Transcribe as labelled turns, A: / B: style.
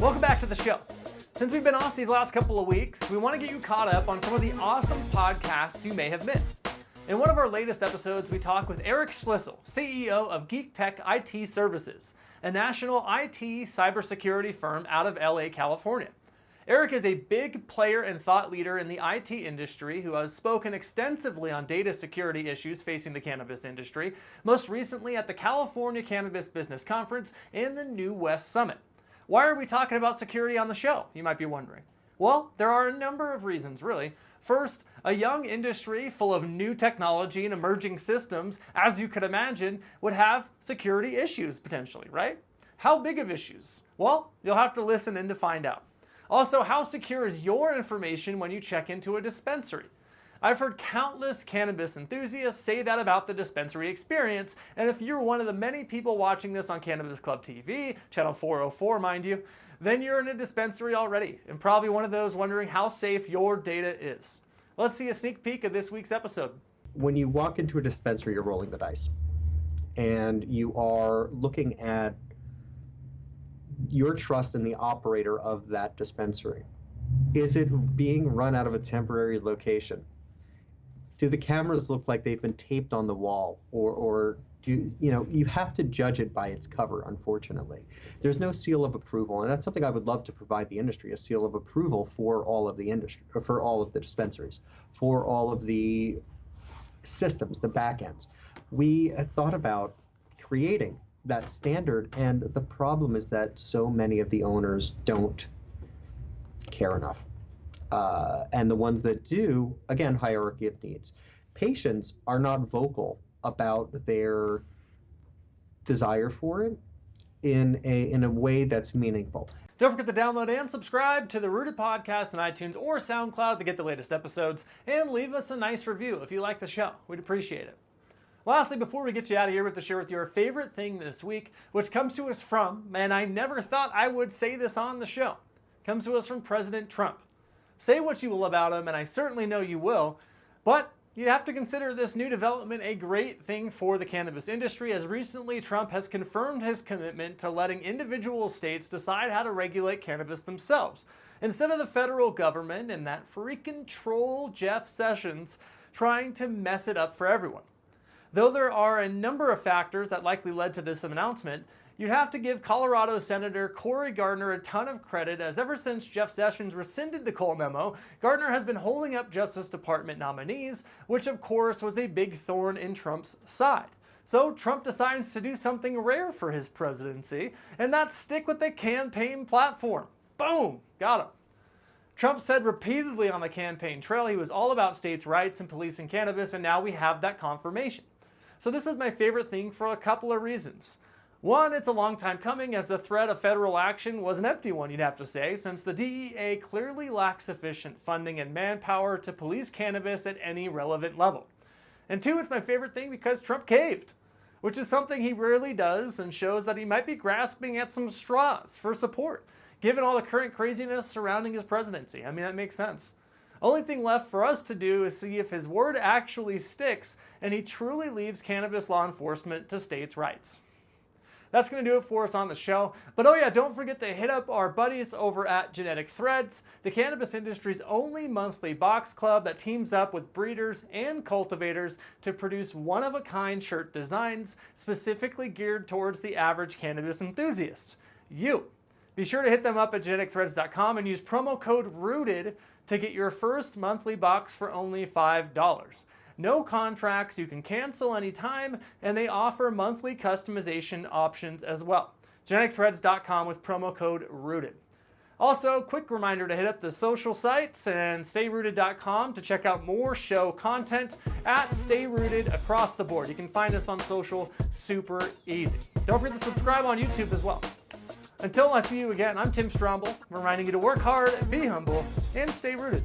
A: Welcome back to the show. Since we've been off these last couple of weeks, we want to get you caught up on some of the awesome podcasts you may have missed. In one of our latest episodes, we talk with Eric Schlissel, CEO of Geektek IT Services, a national IT cybersecurity firm out of LA, California. Eric is a big player and thought leader in the IT industry who has spoken extensively on data security issues facing the cannabis industry, most recently at the California Cannabis Business Conference and the New West Summit. Why are we talking about security on the show, you might be wondering? Well, there are a number of reasons, really. First, a young industry full of new technology and emerging systems, as you could imagine, would have security issues potentially, right? How big of issues? Well, you'll have to listen in to find out. Also, how secure is your information when you check into a dispensary? I've heard countless cannabis enthusiasts say that about the dispensary experience, and if you're one of the many people watching this on Cannabis Club TV, channel 404 mind you, then you're in a dispensary already, and probably one of those wondering how safe your data is. Let's see a sneak peek of this week's episode.
B: When you walk into a dispensary, you're rolling the dice, and you are looking at your trust in the operator of that dispensary. Is it being run out of a temporary location? Do the cameras look like they've been taped on the wall, or do you have to judge it by its cover, unfortunately. There's no seal of approval, and that's something I would love to provide the industry, a seal of approval for all of the industry, or for all of the dispensaries, for all of the systems, the back ends. We thought about creating that standard, and the problem is that so many of the owners don't care enough. And the ones that do, again, hierarchy of needs. Patients are not vocal about their desire for it in a way that's meaningful.
A: Don't forget to download and subscribe to the Rooted Podcast on iTunes or SoundCloud to get the latest episodes, and leave us a nice review if you like the show. We'd appreciate it. Lastly, before we get you out of here, we have to share with you our favorite thing this week, which comes to us from, and I never thought I would say this on the show, comes to us from President Trump. Say what you will about him, and I certainly know you will, but you have to consider this new development a great thing for the cannabis industry, as recently Trump has confirmed his commitment to letting individual states decide how to regulate cannabis themselves, instead of the federal government and that freaking troll Jeff Sessions trying to mess it up for everyone. Though there are a number of factors that likely led to this announcement, you'd have to give Colorado Senator Cory Gardner a ton of credit, as ever since Jeff Sessions rescinded the Cole memo, Gardner has been holding up Justice Department nominees, which of course was a big thorn in Trump's side. So Trump decides to do something rare for his presidency, and that's stick with the campaign platform. Boom! Got him. Trump said repeatedly on the campaign trail he was all about states' rights and policing cannabis, and now we have that confirmation. So this is my favorite thing for a couple of reasons. One, it's a long time coming, as the threat of federal action was an empty one, you'd have to say, since the DEA clearly lacks sufficient funding and manpower to police cannabis at any relevant level. And two, it's my favorite thing because Trump caved, which is something he rarely does and shows that he might be grasping at some straws for support, given all the current craziness surrounding his presidency. I mean, that makes sense. Only thing left for us to do is see if his word actually sticks and he truly leaves cannabis law enforcement to states' rights. That's going to do it for us on the show. But oh yeah, don't forget to hit up our buddies over at Genetic Threads, the cannabis industry's only monthly box club that teams up with breeders and cultivators to produce one-of-a-kind shirt designs specifically geared towards the average cannabis enthusiast. You. Be sure to hit them up at geneticthreads.com and use promo code ROOTED to get your first monthly box for only $5. No contracts, you can cancel anytime, and they offer monthly customization options as well. geneticthreads.com with promo code ROOTED. Also, quick reminder to hit up the social sites and stayrooted.com to check out more show content at Stay Rooted across the board. You can find us on social super easy. Don't forget to subscribe on YouTube as well. Until I see you again, I'm Tim Stromble, reminding you to work hard, be humble, and stay rooted.